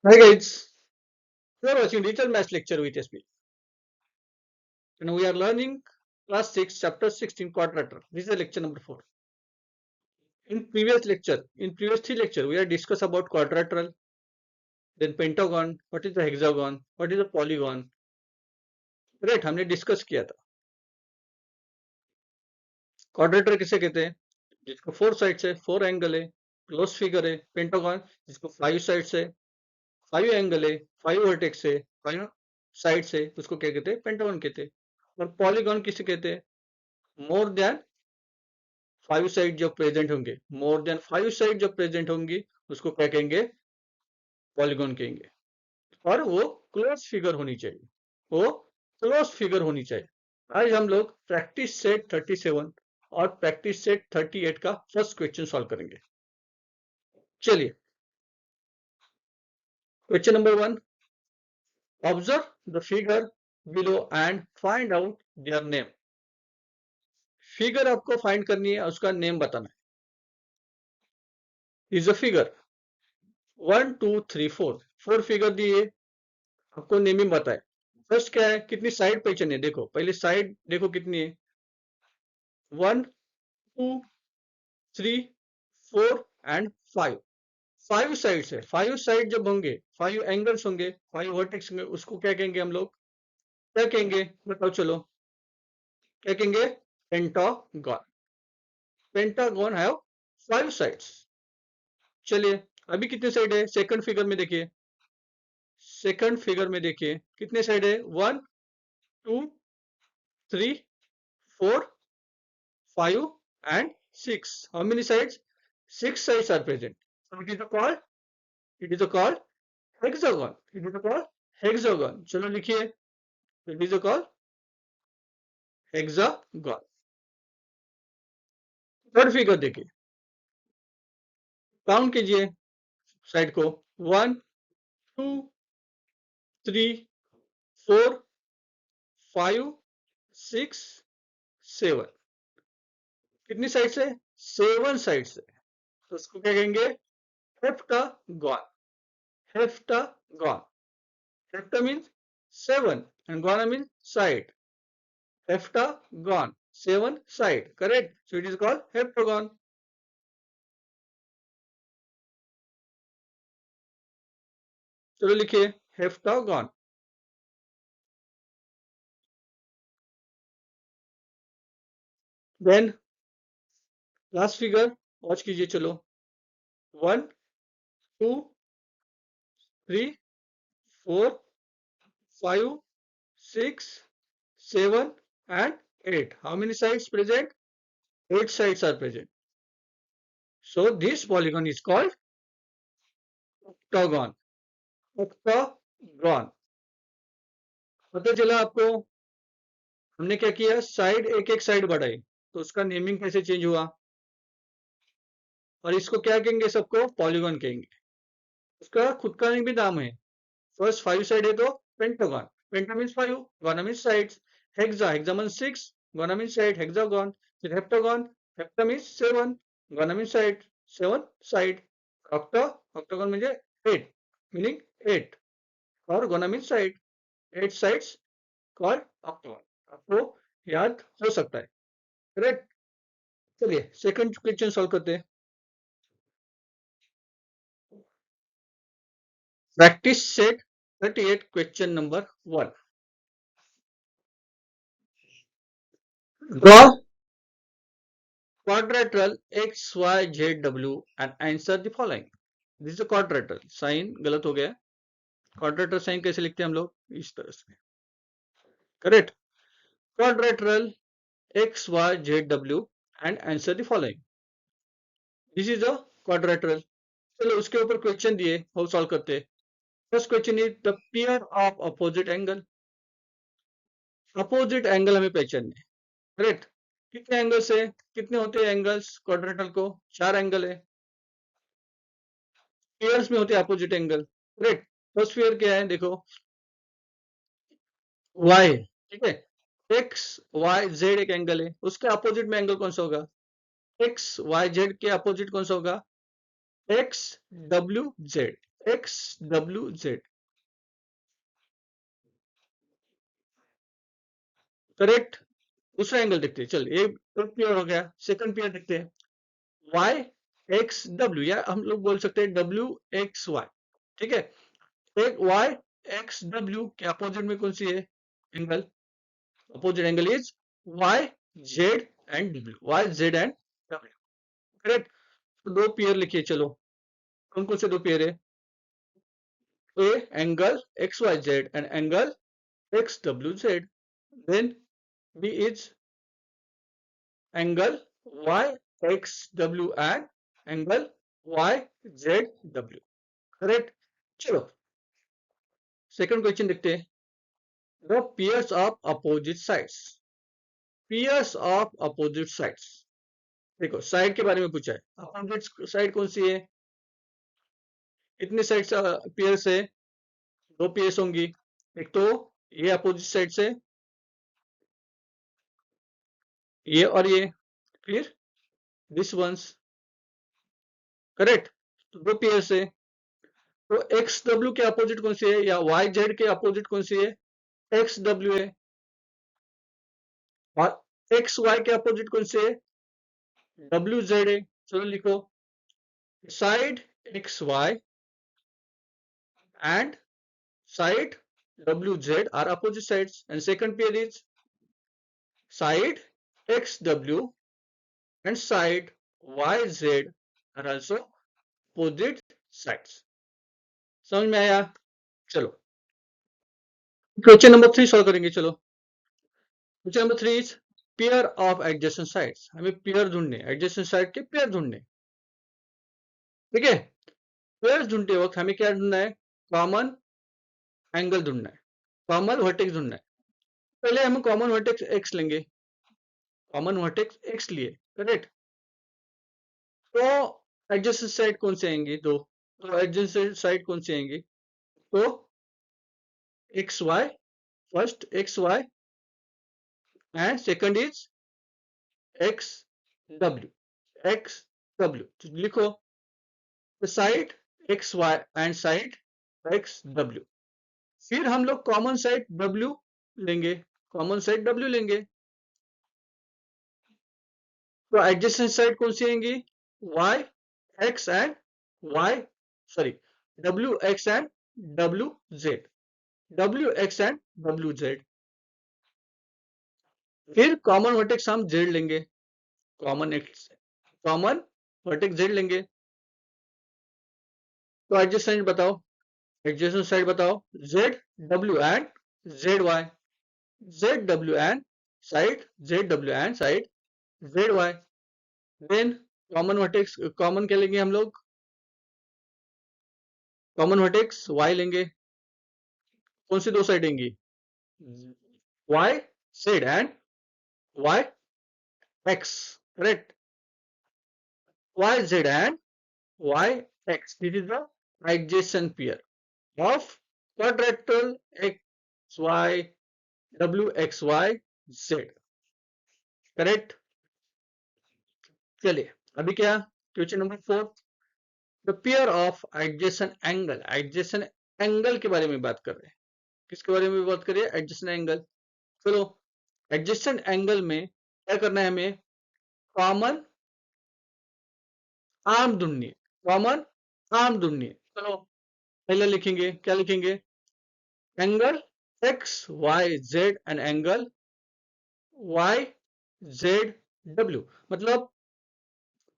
Hi guys, you are watching Digital Maths lecture with SP. And we are learning class 6, chapter 16, quadrilateral. This is the lecture number 4. In previous three lecture, we have discussed about quadrilateral, then pentagon, what is the hexagon, what is the polygon. Right, हमने discuss किया था. Quadrilateral किसे कहते हैं? जिसको 4 sides है, 4 angle है, close figure है. पेंटागन जिसको 5 साइड्स है, 5 एंगल है, 5 वर्टेक्स है, 5 साइड्स है, उसको क्या कहते हैं? पेंटागन कहते हैं. और पॉलीगॉन किसे कहते हैं? मोर देन 5 साइड जब प्रेजेंट होंगे, मोर देन 5 साइड जब प्रेजेंट होंगी, उसको क्या कहेंगे? पॉलीगॉन कहेंगे. और वो क्लोज फिगर होनी चाहिए, वो क्लोज फिगर होनी चाहिए. आज हम लोग प्रैक्टिस सेट 37 और प्रैक्टिस सेट 38 का फर्स्ट क्वेश्चन सॉल्व करेंगे. चलिए, question number 1. Observe the figure below and find out their name. Figure आपको फाइंड करनी है, उसका नेम बताना है. इज अ फिगर 1 2 3 4 फिगर दिए, आपको नेमिंग बताए. फर्स्ट क्या है? कितनी साइड पहचानी है. देखो पहले साइड देखो कितनी है. 1 2 3 4 एंड 5. 5 साइड्स है. 5 साइड जब होंगे, 5 एंगल्स होंगे, 5 वर्टेक्स होंगे, उसको क्या कहेंगे हम लोग? क्या कहेंगे बताओ? चलो, क्या कहेंगे? पेंटागन. Pentagon have 5 sides. चलिए, अभी कितने साइड है? सेकंड फिगर में देखिए, सेकंड फिगर में देखिए कितने साइड है? 1 2 3 4 5 and 6. How many sides? 6 sides are present. So it is called hexagon. It is called hexagon. चलो लिखिए, it is called hexagon. Third figure देखिए, काउंट कीजिए साइड को. 1 2 3 4 5 6 7. कितनी साइड से? 7 साइड से. तो उसको क्या कहेंगे? Heptagon. Heptagon. Hepta means 7 and gona means side. Heptagon, 7 side, correct? So it is called heptagon. चलो लिखिए heptagon. Then last figure watch कीजिए. चलो, 1 2 3 4 5 6 7 and 8. How many sides present? 8 sides are present. So this polygon is called octagon. Octagon. पता चला आपको? हमने क्या किया? साइड एक एक साइड बढ़ाई, तो उसका नेमिंग कैसे चेंज हुआ? और इसको क्या कहेंगे? सबको पॉलीगॉन कहेंगे. उसका खुद का भी नाम है. फर्स्ट 5 साइड है तो pentagon. Penta means 5, gon means sides. Hexa, hexa means 6, gon means side. Hexagon. फिर heptagon, hepta means 7, gon means side. 7 side. Octa, octagon म्हणजे 8, मीनिंग 8, और gon means side. 8 sides called octagon. आपको याद हो सकता है, करेक्ट? चलिए सेकंड क्वेश्चन सॉल्व करते हैं. Practice set 38, question number 1. Draw quadrilateral x, y, z, w and answer the following. This is a quadrilateral. Sign गलत हो गया. क्वाड्रेटरल साइन कैसे लिखते हैं हम लोग? इस तरह से, correct? Quadrilateral x, y, z, w and answer the following. This is a quadrilateral. चलो उसके ऊपर क्वेश्चन दिए, वो सॉल्व करते हैं. First question is the pair of opposite angle. Opposite angle हमें पहचानने, करेक्ट? कितने एंगल्स है? कितने होते हैं एंगल्स क्वाड्रिलेटरल को? 4 एंगल है. पेयर्स में होते हैं opposite angle, correct? First pair क्या है? देखो, y, ठीक है? x y z एक एंगल है, उसके अपोजिट में एंगल कौन सा होगा? x y z के अपोजिट कौन सा होगा? x w z. X W Z. Correct. दूसरा एंगल देखते हैं, चल एक पेयर हो गया, सेकंड पेयर देखते हैं। वाई एक्स डब्ल्यू, या हम लोग बोल सकते हैं डब्ल्यू एक्स वाई। ठीक है, एक वाई एक्स डब्ल्यू के अपोजिट में कौन सी है angle? Opposite angle is Y Z and W, Y Z and W. Correct. तो दो पेयर लिखिए, चलो कौन कौन से दो पेयर है? A angle X Y Z and angle X W Z. Then B is angle Y X W and angle Y Z W. Correct. चलो सेकंड क्वेश्चन देखते हैं। The pairs of opposite sides, pairs of opposite sides. देखो side के बारे में पूछा है, opposite side कौन सी है? इतने साइड पेयर से दो पेयर्स होंगी, एक तो ये अपोजिट साइड से ये और ये, फिर दिस वंस। करेक्ट। तो दो पेयर से, तो एक्स डब्ल्यू के अपोजिट कौन सी है, या वाई जेड के अपोजिट कौन सी है? एक्स डब्ल्यू है। और एक्स वाई के अपोजिट कौन से है? डब्ल्यू जेड है। चलो लिखो, side X Y and side WZ are opposite sides, and second pair is side XW and side YZ are also opposite sides. समझ में आया? चलो क्वेश्चन नंबर 3 सॉल्व करेंगे। चलो question number 3 is pair of adjacent sides. हमें pair ढूंढने, adjacent side के pair ढूंढने। ठीक है, पेयर ढूंढते वक्त हमें क्या ढूंढना है? कॉमन एंगल ढूंढना है, कॉमन वर्टेक्स ढूंढना है। पहले हम कॉमन वर्टेक्स एक्स लेंगे, कॉमन वर्टेक्स एक्स लिए। करेक्ट। तो एडजेसेंट साइड कौन से आएंगे? दो। तो एडजेसेंट साइड कौन सी आएंगी? तो X Y, first X Y and second is X W, X W. लिखो side X Y and side X W. फिर हम लोग कॉमन साइड डब्ल्यू लेंगे, कॉमन साइड डब्ल्यू लेंगे। तो एडजेसेंट साइड कौन सी आएंगी? Y X and Y, sorry W X and W Z, W X and W Z. फिर कॉमन वर्टेक्स हम जेड लेंगे, common X, common vertex Z लेंगे। तो एडजेसेंट बताओ, एडजेसेंट साइड बताओ, Z W and Z Y, Z W and side Z W and side Z Y. Then common vertex, common क्या लेंगे हम लोग? कॉमन वर्टेक्स वाई लेंगे। कौन सी दो साइड आएंगी? Y Z and Y X. Correct, Y Z and Y X, this is the adjacent pair of quadrilateral x y w x y z। Correct. चलिए अभी क्या, question number 4, the pair of adjacent angle. Adjacent angle के बारे में बात कर रहे हैं। किसके बारे में बात करिए? Adjacent angle. चलो एडजेसेंट एंगल में क्या करना है हमें? कॉमन आर्म ढूंढनी है, कॉमन आर्म ढूंढनी है। चलो पहले लिखेंगे, क्या लिखेंगे? Angle X Y Z and angle Y Z W. मतलब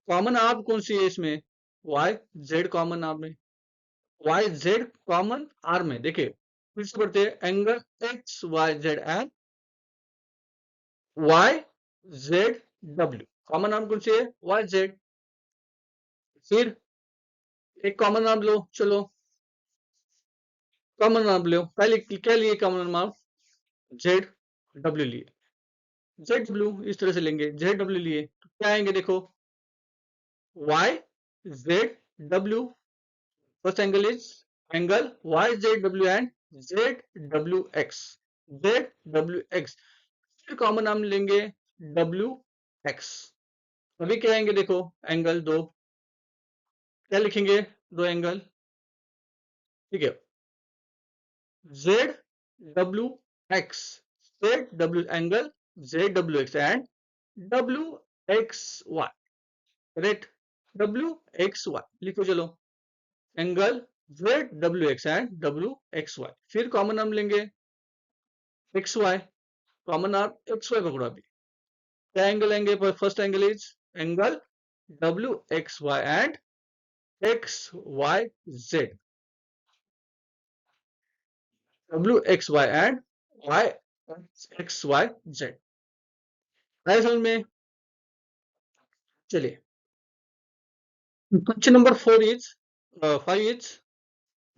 कॉमन आर्म कौन सी है इसमें? वाई जेड कॉमन आर्म है, वाई जेड कॉमन आर्म है। देखिए फिर से पढ़ते हैं, angle X Y Z and Y Z W, common arm कौन सी है? Y Z. फिर एक कॉमन आर्म लो, चलो कॉमन आर्म लो, पहले क्या लिए कॉमन आर्म? जेड डब्ल्यू लिए, जेड डब्ल्यू इस तरह से लेंगे, जेड डब्ल्यू लिए तो क्या आएंगे? देखो Y Z W, first angle is angle Y Z W and Z W X, Z W X. फिर कॉमन नाम लेंगे डब्ल्यू एक्स। अभी क्या आएंगे? देखो एंगल दो, क्या लिखेंगे? दो एंगल ठीक है, Z W X, Z W angle Z W X and W X Y, correct, W X Y लिखो चलो, angle Z W X and W X Y, फिर कॉमन हम लेंगे एक्स वाई, कॉमन आप एक्स वाई पकड़ो अभी, क्या angle लेंगे, first angle is angle W X Y and X Y Z, W X Y and Y X Y Z, आया समझ में? चलिए, question number 5 is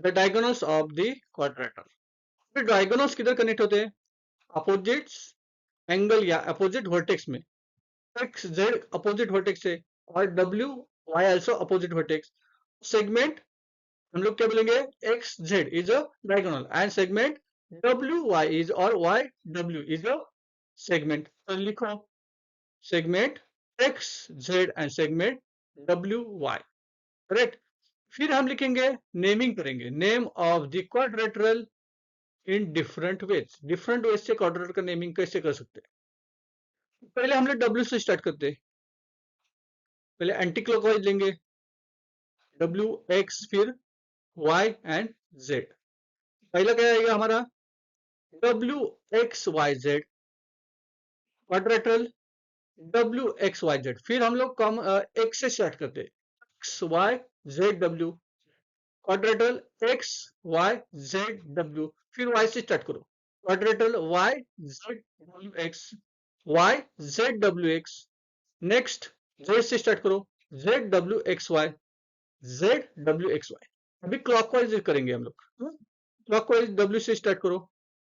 the diagonals of the quadrature, फिर डायगोनल्स किधर कनेक्ट होते हैं, अपोजिट्स एंगल या opposite vertex में, एक्स जेड अपोजिट वर्टेक्स है और W Y also opposite vertex, segment हम लोग क्या बोलेंगे, X Z is a diagonal and segment W Y is और Y W is a segment, तो लिखो segment X Z and segment W Y, correct, फिर हम लिखेंगे नेमिंग करेंगे, name of the quadrilateral in different ways से क्वाड्रेटर का naming कैसे कर सकते हैं, पहले हम लोग डब्ल्यू से स्टार्ट करते हैं, पहले एंटी क्लॉकवाइज लेंगे, डब्ल्यू एक्स फिर वाई एंड जेड, पहला क्या आएगा हमारा W X Y Z quadrilateral W X Y Z, फिर हम लोग कम एक्स से स्टार्ट करते हैं, X Y Z W quadrilateral X Y Z W, फिर वाई से स्टार्ट करो, quadrilateral Y Z W X Y Z W X, next Z से स्टार्ट करो, Z W X Y Z W X Y, अभी clockwise करेंगे हम लोग, clockwise W से स्टार्ट करो,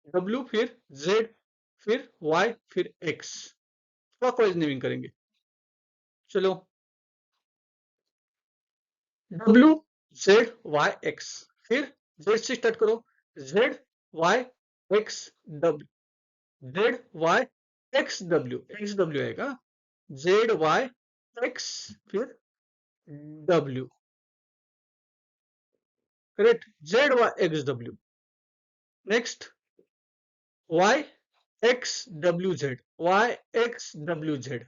डब्ल्यू फिर जेड फिर वाई फिर एक्स, क्लॉकवाइज नेमिंग करेंगे, चलो डब्ल्यू जेड वाई एक्स, फिर जेड से स्टार्ट करो, Z Y X W, Z Y X W आएगा, जेड वाई एक्स फिर W, correct, Z Y X W, next Y X W Z, Y X W Z,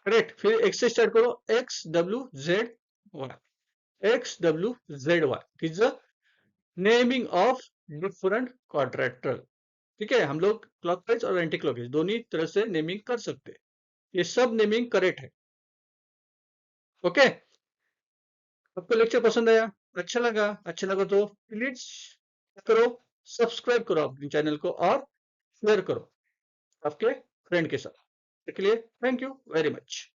correct, फिर X से start करो, X W Z Y, X W Z Y is the naming of different quadrilateral, ठीक है, हम लोग clockwise और anti clockwise दोनों तरह से नेमिंग कर सकते हैं, ये सब नेमिंग करेक्ट है, ओके, आपको लेक्चर पसंद आया, अच्छा लगा तो प्लीज करो, सब्सक्राइब करो अपने चैनल को और शेयर करो आपके फ्रेंड के साथ, इसके लिए थैंक यू वेरी मच।